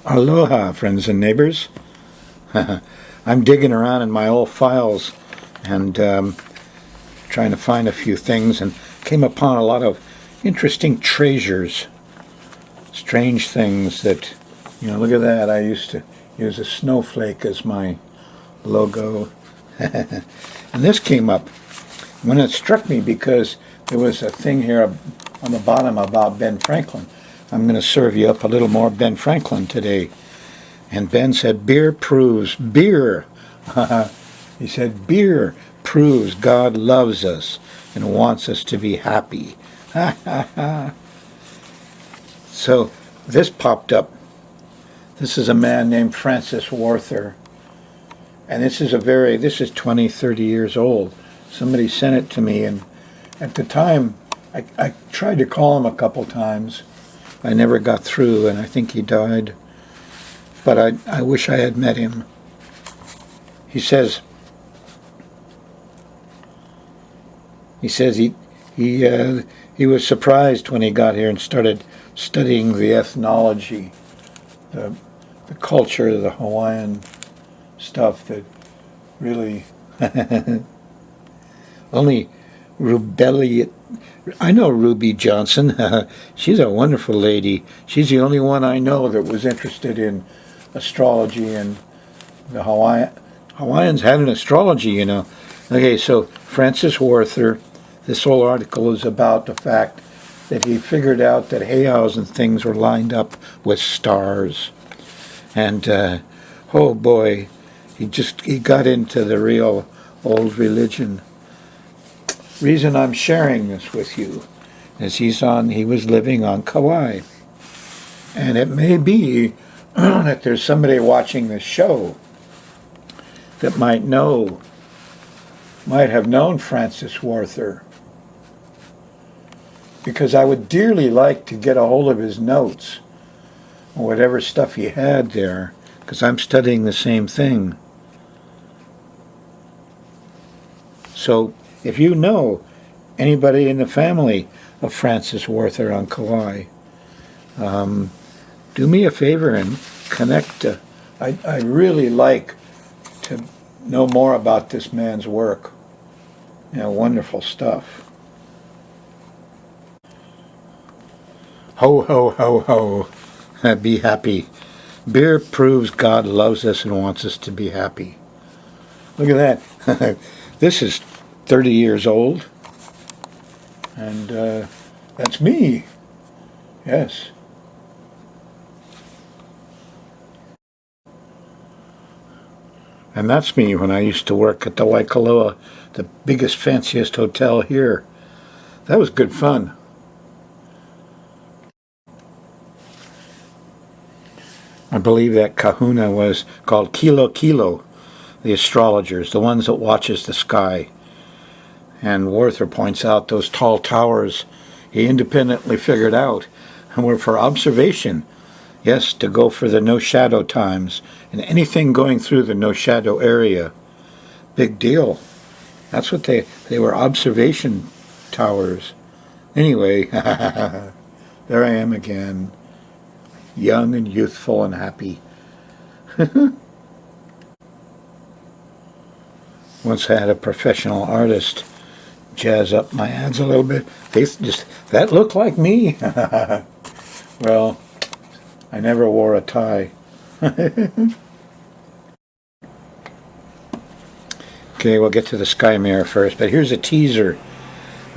Aloha, friends and neighbors. I'm digging around in my old files and trying to find a few things, and came upon a lot of interesting treasures, strange things that, look at that. I used to use a snowflake as my logo. And this came up when it struck me because there was a thing here on the bottom about Ben Franklin. I'm going to serve you up a little more Ben Franklin today. And Ben said, beer. He said, beer proves God loves us and wants us to be happy. So this popped up. This is a man named Francis Werther. And this is 20, 30 years old. Somebody sent it to me, and at the time, I tried to call him a couple times. I never got through, and I think he died. But I wish I had met him. He says he was surprised when he got here and started studying the ethnology, the culture, the Hawaiian stuff that really only rebellion. I know Ruby Johnson. She's a wonderful lady. She's the only one I know that was interested in astrology, and the Hawaiians had an astrology, Okay, so Francis Werther, this whole article is about the fact that he figured out that heiaus and things were lined up with stars. And, oh boy, he got into the real old religion. Reason I'm sharing this with you is he was living on Kauai. And it may be that there's somebody watching this show that might have known Francis Werther, because I would dearly like to get a hold of his notes or whatever stuff he had there, because I'm studying the same thing. So if you know anybody in the family of Francis Werther on Kauai, do me a favor and connect. I really like to know more about this man's work. Wonderful stuff. Ho, ho, ho, ho. Be happy. Beer proves God loves us and wants us to be happy. Look at that. This is 30 years old. And that's me. Yes. And that's me when I used to work at the Waikoloa, the biggest, fanciest hotel here. That was good fun. I believe that kahuna was called Kilo Kilo, the astrologers, the ones that watches the sky. And Werther points out those tall towers he independently figured out and were for observation. Yes, to go for the no-shadow times, and anything going through the no-shadow area. Big deal. That's what they were, observation towers. Anyway, there I am again, young and youthful and happy. Once I had a professional artist jazz up my ads a little bit. That looked like me. Well, I never wore a tie. Okay, we'll get to the sky mirror first, but here's a teaser.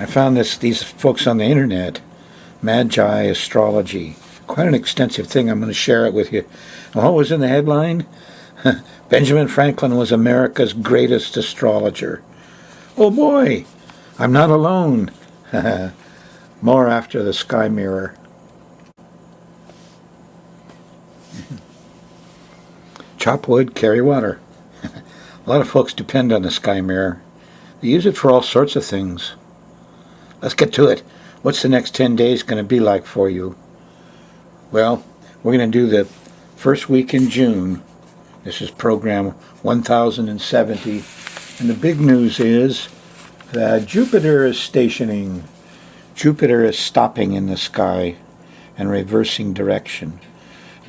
I found these folks on the internet, Magi Astrology. Quite an extensive thing. I'm going to share it with you. And what was in the headline? Benjamin Franklin was America's greatest astrologer. Oh boy, I'm not alone. More after the sky mirror. Chop wood, carry water. A lot of folks depend on the sky mirror. They use it for all sorts of things. Let's get to it. What's the next 10 days going to be like for you? Well, we're going to do the first week in June. This is program 1070. And the big news is that Jupiter is stationing. Jupiter is stopping in the sky and reversing direction.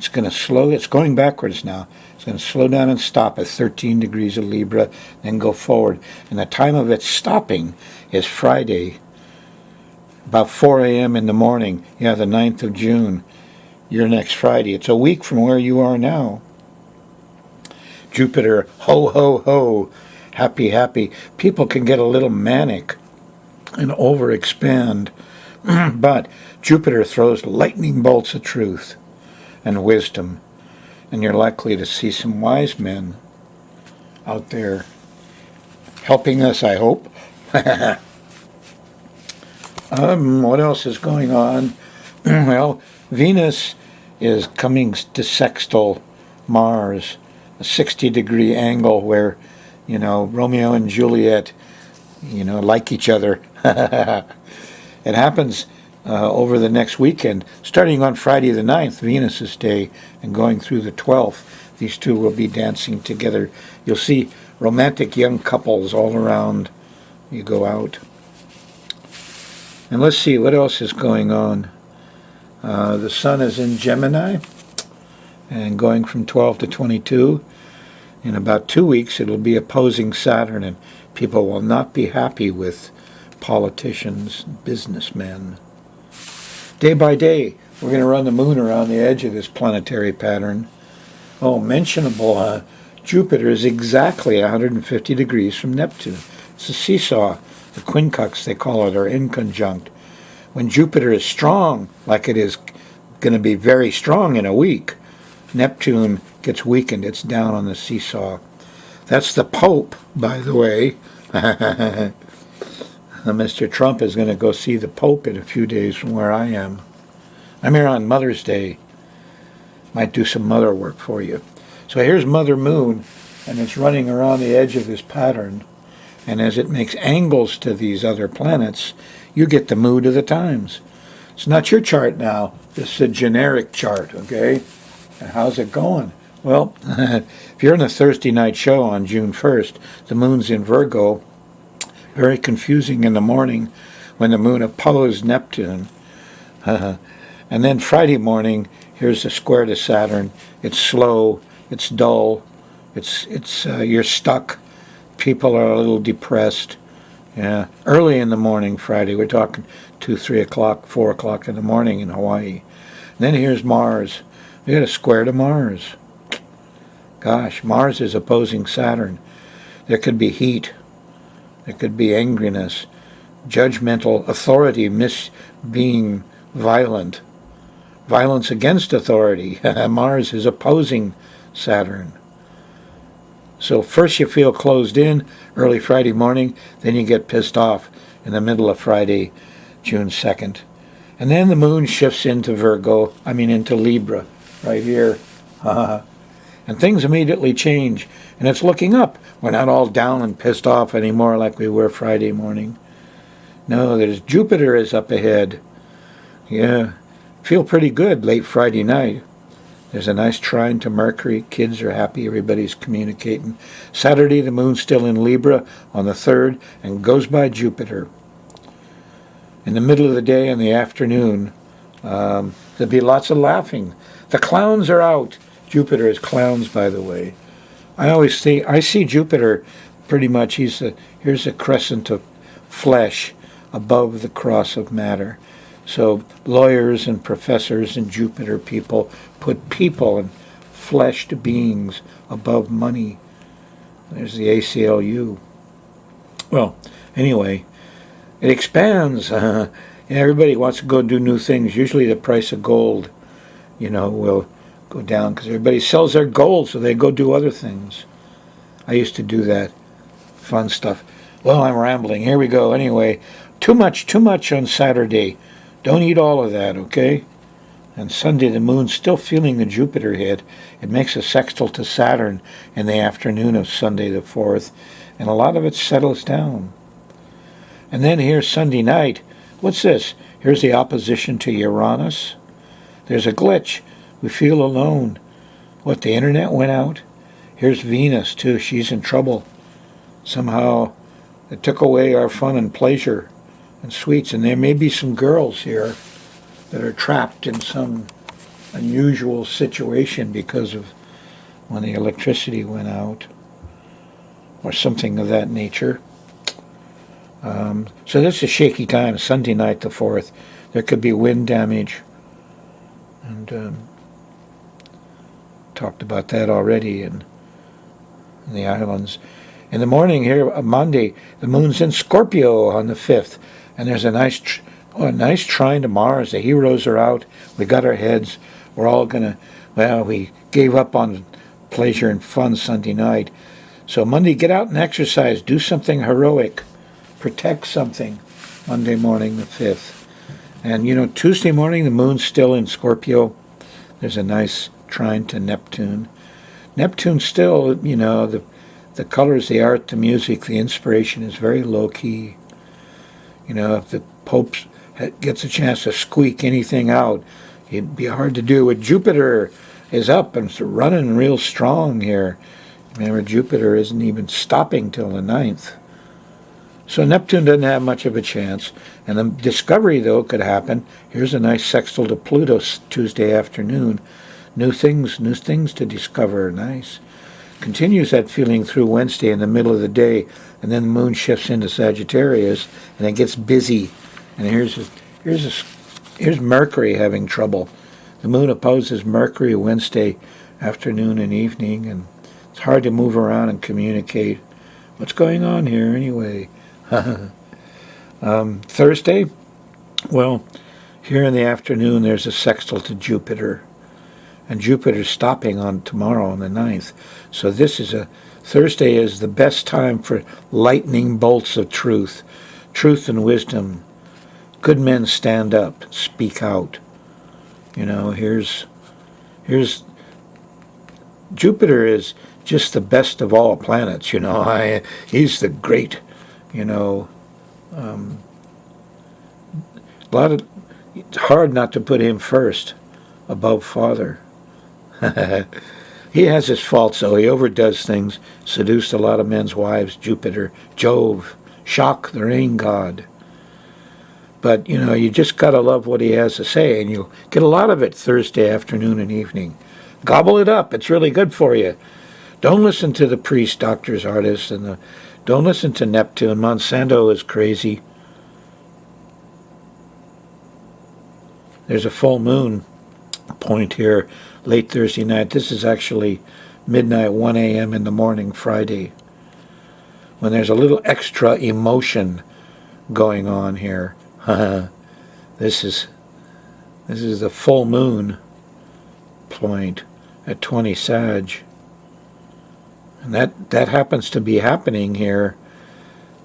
It's going to slow. It's going backwards now. It's going to slow down and stop at 13 degrees of Libra, then go forward. And the time of its stopping is Friday, about 4 a.m. in the morning. Yeah, the 9th of June. Your next Friday. It's a week from where you are now. Jupiter, ho, ho, ho. Happy, happy. People can get a little manic and overexpand. But Jupiter throws lightning bolts of truth and wisdom. And you're likely to see some wise men out there helping us, I hope. What else is going on? Well, Venus is coming to sextile Mars, a 60-degree angle where, Romeo and Juliet, like each other. It happens over the next weekend, starting on Friday the 9th, Venus's day, and going through the 12th. These two will be dancing together. You'll see romantic young couples all around you go out. And let's see, what else is going on? The sun is in Gemini and going from 12 to 22. In about 2 weeks, it'll be opposing Saturn, and people will not be happy with politicians, businessmen. Day by day, we're going to run the moon around the edge of this planetary pattern. Oh, mentionable, Jupiter is exactly 150 degrees from Neptune. It's a seesaw. The quincunx, they call it, are inconjunct. When Jupiter is strong, like it is going to be very strong in a week, Neptune gets weakened. It's down on the seesaw. That's the Pope, by the way. Mr. Trump is going to go see the Pope in a few days from where I am. I'm here on Mother's Day. Might do some mother work for you. So here's Mother Moon, and it's running around the edge of this pattern. And as it makes angles to these other planets, you get the mood of the times. It's not your chart now. This is a generic chart, okay? And how's it going? Well, if you're in a Thursday night show on June 1st, the moon's in Virgo. Very confusing in the morning when the moon opposed Neptune. And then Friday morning, here's the square to Saturn. It's slow. It's dull. It's you're stuck. People are a little depressed. Yeah, early in the morning Friday. We're talking 2, 3 o'clock, 4 o'clock in the morning in Hawaii. And then here's Mars. We got a square to Mars. Gosh, Mars is opposing Saturn. There could be heat. There could be angriness, judgmental authority being violent. Violence against authority. Mars is opposing Saturn. So first you feel closed in early Friday morning, then you get pissed off in the middle of Friday, June 2nd. And then the moon shifts into into Libra, right here. And things immediately change. And it's looking up. We're not all down and pissed off anymore like we were Friday morning. No, there's Jupiter is up ahead. Yeah, feel pretty good late Friday night. There's a nice trine to Mercury. Kids are happy. Everybody's communicating. Saturday, the moon's still in Libra on the 3rd and goes by Jupiter. In the middle of the day and the afternoon, there'll be lots of laughing. The clowns are out. Jupiter is clowns, by the way. I see Jupiter pretty much. Here's a crescent of flesh above the cross of matter. So lawyers and professors and Jupiter people put people and fleshed beings above money. There's the ACLU. Well, anyway, it expands. Everybody wants to go do new things. Usually the price of gold, will go down because everybody sells their gold, so they go do other things. I used to do that. Fun stuff. Well, I'm rambling. Here we go. Anyway, too much on Saturday. Don't eat all of that, okay? And Sunday, the moon's still feeling the Jupiter hit. It makes a sextile to Saturn in the afternoon of Sunday the 4th, and a lot of it settles down. And then here's Sunday night. What's this? Here's the opposition to Uranus. There's a glitch. We feel alone. What, the internet went out? Here's Venus, too. She's in trouble. Somehow it took away our fun and pleasure and sweets, and there may be some girls here that are trapped in some unusual situation because of when the electricity went out or something of that nature. So this is a shaky time, Sunday night the 4th. There could be wind damage. And talked about that already in the islands. In the morning here, Monday, the moon's in Scorpio on the 5th. And there's a nice trine to Mars. The heroes are out. We got our heads. We're all going to, well, we gave up on pleasure and fun Sunday night. So Monday, get out and exercise. Do something heroic. Protect something. Monday morning, the 5th. And, you know, Tuesday morning, the moon's still in Scorpio. There's a nice trine to Neptune. Neptune still, you know, the colors, the art, the music, the inspiration is very low-key. You know, if the Pope gets a chance to squeak anything out, it'd be hard to do. With Jupiter is up and it's running real strong here. Remember, Jupiter isn't even stopping till the 9th. So Neptune doesn't have much of a chance. And the discovery, though, could happen. Here's a nice sextile to Pluto Tuesday afternoon. New things to discover. Nice. Continues that feeling through Wednesday in the middle of the day. And then the moon shifts into Sagittarius. And it gets busy. And here's Mercury having trouble. The moon opposes Mercury Wednesday afternoon and evening. And it's hard to move around and communicate. What's going on here anyway? Thursday, well, here in the afternoon there's a sextile to Jupiter, and Jupiter's stopping on tomorrow on the 9th. So Thursday is the best time for lightning bolts of truth and wisdom. Good men stand up, speak out. You know, here's Jupiter is just the best of all planets. You know, he's the great. You know, it's hard not to put him first, above Father. He has his faults, though. He overdoes things, seduced a lot of men's wives, Jupiter, Jove, shock the rain god. But, you know, you just got to love what he has to say, and you'll get a lot of it Thursday afternoon and evening. Gobble it up. It's really good for you. Don't listen to the priests, doctors, artists, and don't listen to Neptune. Monsanto is crazy. There's a full moon point here late Thursday night. This is actually midnight, 1 a.m. in the morning, Friday, when there's a little extra emotion going on here. This is the full moon point at 20 Sag. And that happens to be happening here,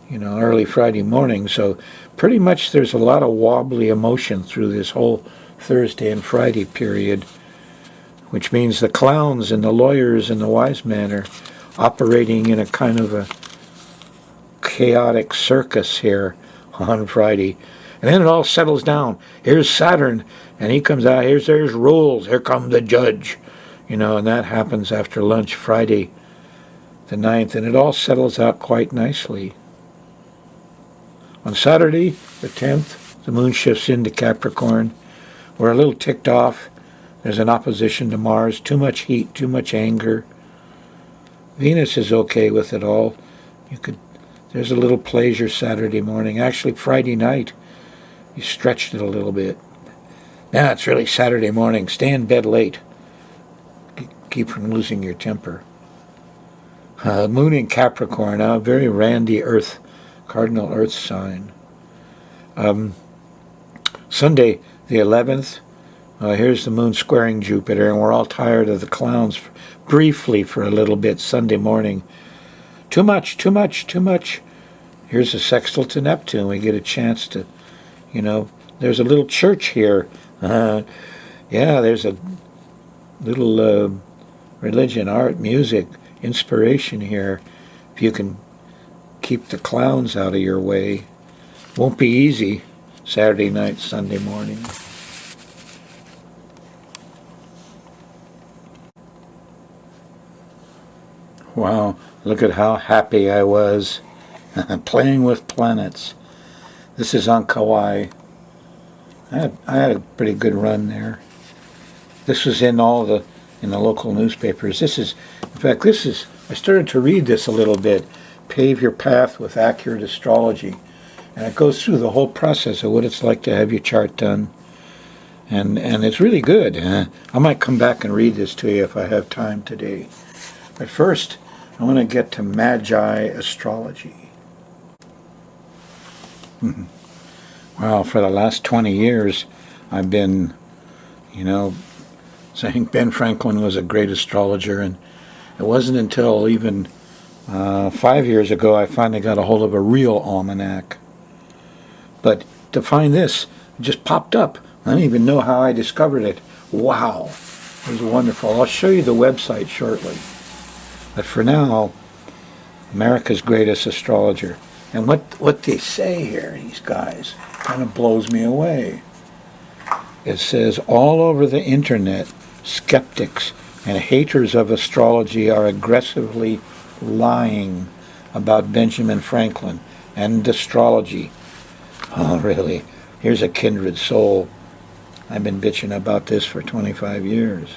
you know, early Friday morning. So pretty much there's a lot of wobbly emotion through this whole Thursday and Friday period, which means the clowns and the lawyers and the wise men are operating in a kind of a chaotic circus here on Friday. And then it all settles down. Here's Saturn, and he comes out. There's rules. Here comes the judge. You know, and that happens after lunch Friday the 9th, and it all settles out quite nicely. On Saturday, the 10th, the moon shifts into Capricorn. We're a little ticked off. There's an opposition to Mars, too much heat, too much anger. Venus is okay with it all. There's a little pleasure Saturday morning. Actually, Friday night, you stretched it a little bit. Now it's really Saturday morning. Stay in bed late. Keep from losing your temper. Moon in Capricorn, a very randy Earth, cardinal Earth sign. Sunday, the 11th, here's the moon squaring Jupiter, and we're all tired of the clowns briefly for a little bit Sunday morning. Too much. Here's a sextile to Neptune. We get a chance to, you know, there's a little church here. Yeah, there's a little religion, art, music, inspiration here. If you can keep the clowns out of your way. Won't be easy Saturday night, Sunday morning. Wow, look at how happy I was playing with planets. This is on Kauai. I had a pretty good run there. This was in all the local newspapers. This is, in fact, this is. I started to read this a little bit. Pave your path with accurate astrology, and it goes through the whole process of what it's like to have your chart done, and it's really good. I might come back and read this to you if I have time today. But first, I want to get to Magi astrology. Well, for the last 20 years, I've been, saying Ben Franklin was a great astrologer, and it wasn't until even 5 years ago I finally got a hold of a real almanac. But to find this, it just popped up. I don't even know how I discovered it. Wow, it was wonderful. I'll show you the website shortly. But for now, America's greatest astrologer. And what they say here, these guys, kind of blows me away. It says, all over the internet, skeptics and haters of astrology are aggressively lying about Benjamin Franklin and astrology. Oh, really? Here's a kindred soul. I've been bitching about this for 25 years.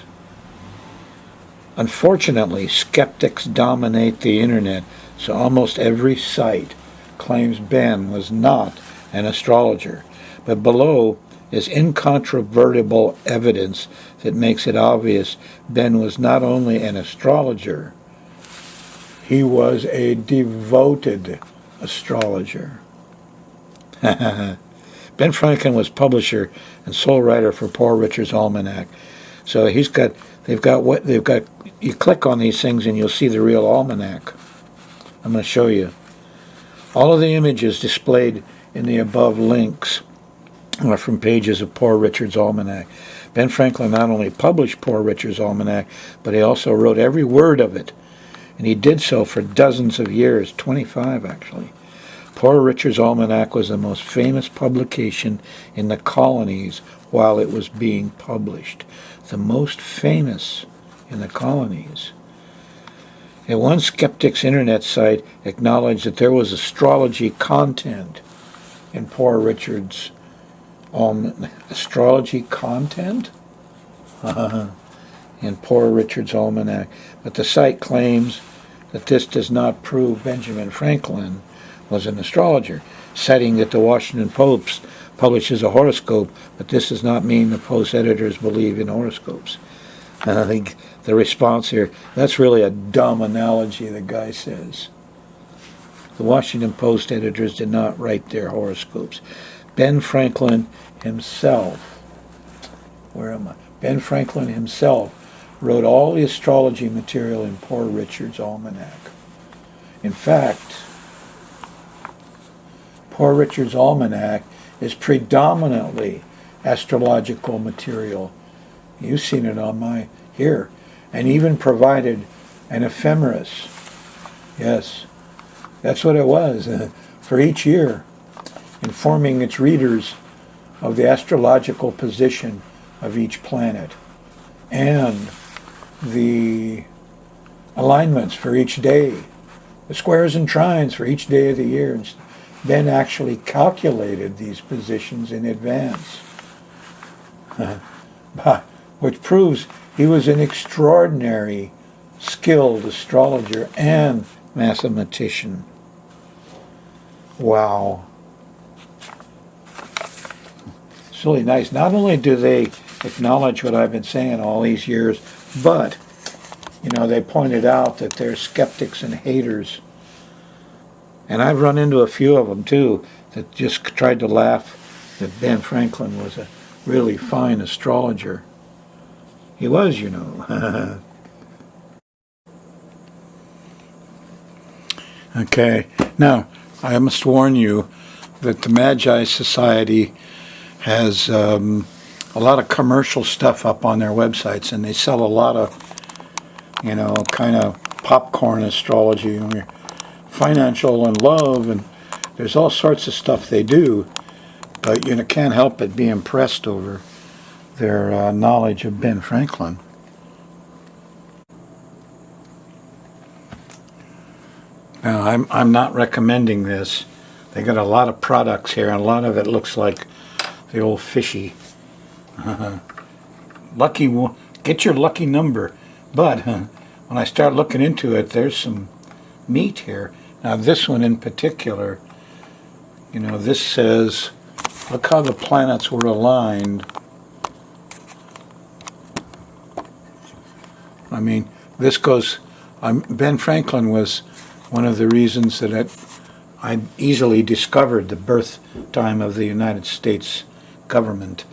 Unfortunately, skeptics dominate the internet, so almost every site claims Ben was not an astrologer. But below is incontrovertible evidence that makes it obvious Ben was not only an astrologer, he was a devoted astrologer. Ben Franklin was publisher and sole writer for Poor Richard's Almanac. So they've got, you click on these things and you'll see the real almanac. I'm going to show you. All of the images displayed in the above links are from pages of Poor Richard's Almanac. Ben Franklin not only published Poor Richard's Almanac, but he also wrote every word of it. And he did so for dozens of years, 25 actually. Poor Richard's Almanac was the most famous publication in the colonies while it was being published. The most famous in the colonies. And one skeptic's internet site acknowledged that there was astrology content in Poor Richard's astrology content in Poor Richard's Almanac. But the site claims that this does not prove Benjamin Franklin was an astrologer, citing that the Washington Post publishes a horoscope, but this does not mean the Post editors believe in horoscopes. And I think the response here, that's really a dumb analogy, the guy says. The Washington Post editors did not write their horoscopes. Ben Franklin himself, where am I? Ben Franklin himself wrote all the astrology material in Poor Richard's Almanac. In fact, Poor Richard's Almanac is predominantly astrological material. You've seen it on my here, and even provided an ephemeris. Yes, that's what it was for each year, informing its readers of the astrological position of each planet and the alignments for each day, the squares and trines for each day of the year. And Ben actually calculated these positions in advance, which proves he was an extraordinary skilled astrologer and mathematician. Wow. It's really nice. Not only do they acknowledge what I've been saying all these years, but, they pointed out that they're skeptics and haters. And I've run into a few of them, too, that just tried to laugh that Ben Franklin was a really fine astrologer. He was, Okay, now, I must warn you that the Magi Society has a lot of commercial stuff up on their websites, and they sell a lot of, kind of popcorn astrology, financial and love, and there's all sorts of stuff they do, but can't help but be impressed over their knowledge of Ben Franklin. Now, I'm not recommending this. They got a lot of products here, and a lot of it looks like the old fishy. get your lucky number. But when I start looking into it, there's some meat here. Now this one in particular, you know, this says, look how the planets were aligned. I mean, this goes, Ben Franklin was one of the reasons that I easily discovered the birth time of the United States government.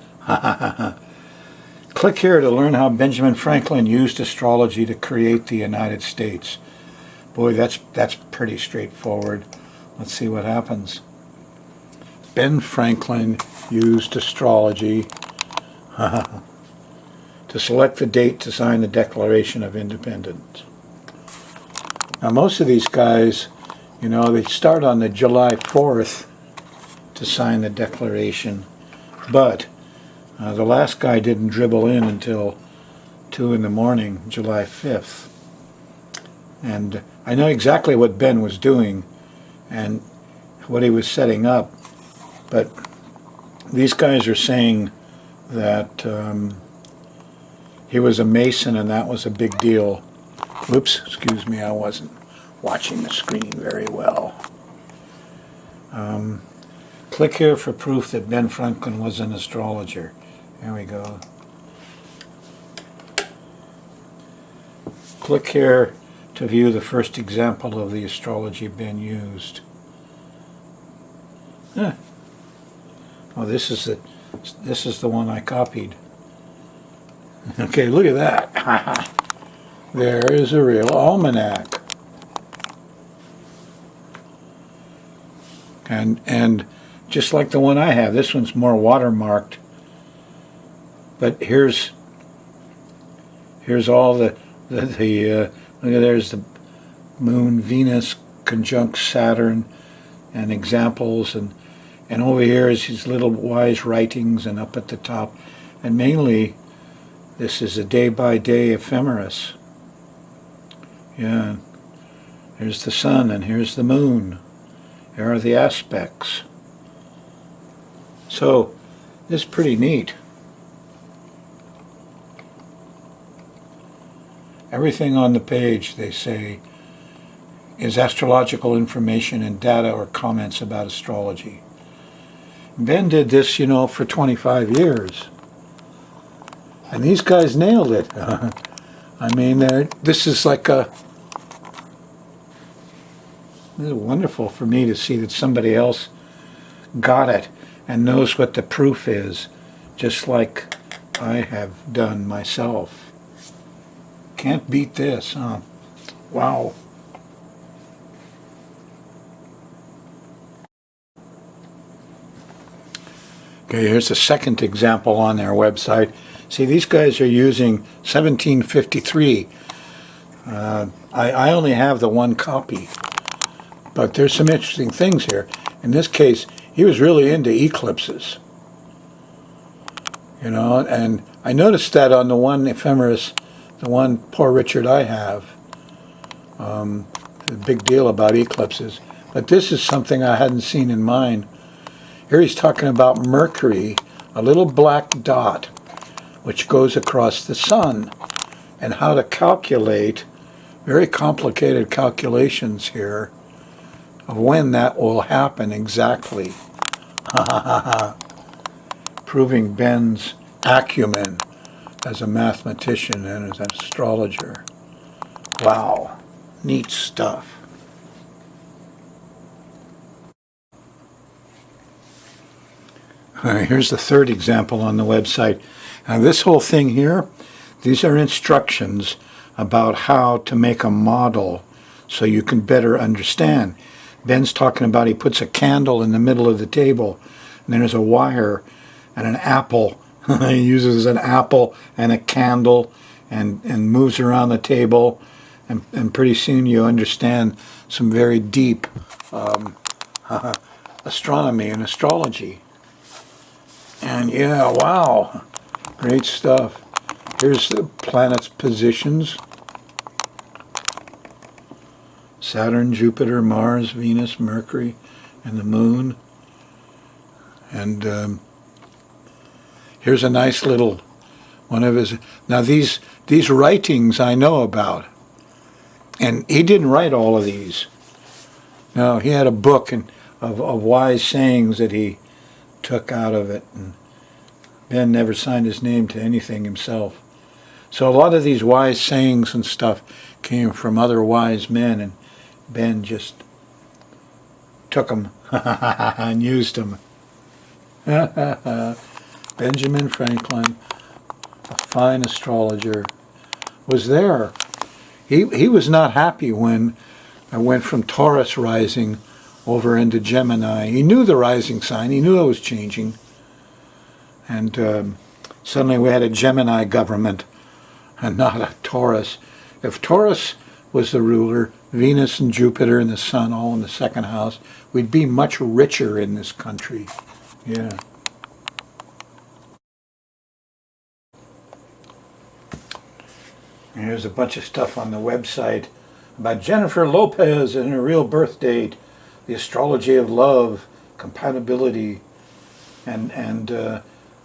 Click here to learn how Benjamin Franklin used astrology to create the United States. Boy, that's pretty straightforward. Let's see what happens. Ben Franklin used astrology to select the date to sign the Declaration of Independence. Now most of these guys, you know, they start on the July 4th to sign the Declaration, but the last guy didn't dribble in until 2 in the morning, July 5th. And I know exactly what Ben was doing and what he was setting up, but these guys are saying that he was a Mason and that was a big deal. Whoops, excuse me, I wasn't watching the screen very well. Click here for proof that Ben Franklin was an astrologer. There we go. Click here to view the first example of the astrology Ben used. Oh, this is the one I copied. Okay, look at that. There is a real almanac. And just like the one I have, this one's more watermarked. But here's all the look at, there's the Moon, Venus conjunct Saturn, and examples, and over here is his little wise writings, and up at the top, and mainly this is a day-by-day ephemeris. Yeah, here's the sun and here's the moon. Here are the aspects. So this is pretty neat. Everything on the page, they say, is astrological information and data or comments about astrology. Ben did this, you know, for 25 years. And these guys nailed it. I mean, this is like this is wonderful for me to see that somebody else got it and knows what the proof is, just like I have done myself. Can't beat this, huh? Wow. Okay, here's the second example on their website. See, these guys are using 1753. I only have the one copy, but there's some interesting things here. In this case, he was really into eclipses. You know, and I noticed that on the one ephemeris, the one Poor Richard I have, a big deal about eclipses. But this is something I hadn't seen in mine. Here he's talking about Mercury, a little black dot, which goes across the sun, and how to calculate, very complicated calculations here, of when that will happen exactly. Proving Ben's acumen as a mathematician and as an astrologer. Wow, neat stuff. All right, here's the third example on the website. Now this whole thing here, these are instructions about how to make a model so you can better understand. Ben's talking about he puts a candle in the middle of the table, and then there's a wire and an apple. He uses an apple and a candle and moves around the table, and pretty soon you understand some very deep astronomy and astrology. And yeah, wow, great stuff. Here's the planets' positions. Saturn, Jupiter, Mars, Venus, Mercury, and the Moon. And here's a nice little One of his, now these writings I know about, and he didn't write all of these. No, he had a book of wise sayings that he took out of it, and Ben never signed his name to anything himself. So a lot of these wise sayings and stuff came from other wise men, and Ben just took them and used them. Benjamin Franklin, a fine astrologer, was there. He was not happy when I went from Taurus rising over into Gemini. He knew the rising sign. He knew it was changing. And suddenly we had a Gemini government and not a Taurus. If Taurus was the ruler, Venus and Jupiter and the Sun all in the second house, we'd be much richer in this country. Yeah. And here's a bunch of stuff on the website about Jennifer Lopez and her real birth date, the astrology of love, compatibility, and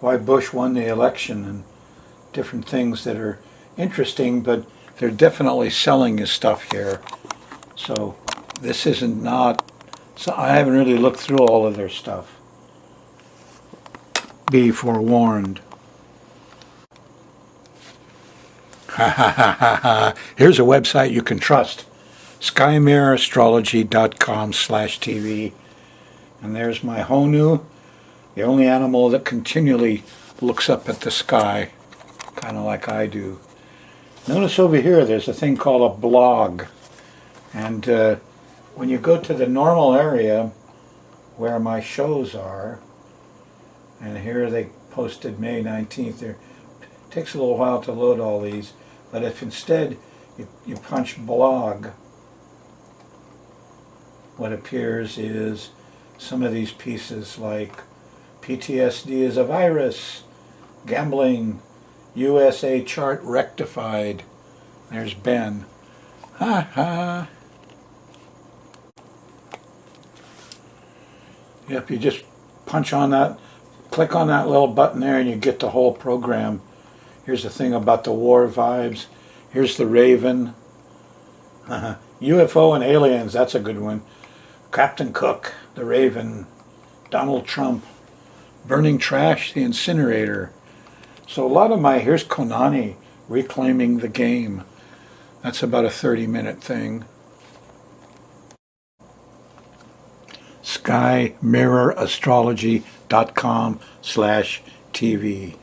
why Bush won the election, and different things that are interesting, but they're definitely selling his stuff here. So this isn't not, so I haven't really looked through all of their stuff. Be forewarned. Here's a website you can trust. SkyMirrorAstrology.com/TV. And there's my Honu, the only animal that continually looks up at the sky, kind of like I do. Notice over here there's a thing called a blog. And when you go to the normal area where my shows are, and here they posted May 19th, it takes a little while to load all these, but if instead you punch blog, what appears is some of these pieces like PTSD is a virus, gambling, USA chart rectified. There's Ben. Ha ha. Yep, you just punch on that, click on that little button there and you get the whole program. Here's the thing about the war vibes. Here's the Raven. UFO and aliens, that's a good one. Captain Cook, the Raven. Donald Trump. Burning trash, the incinerator. So a lot of my, here's Konani, reclaiming the game. That's about a 30-minute thing. SkyMirrorAstrology.com/TV.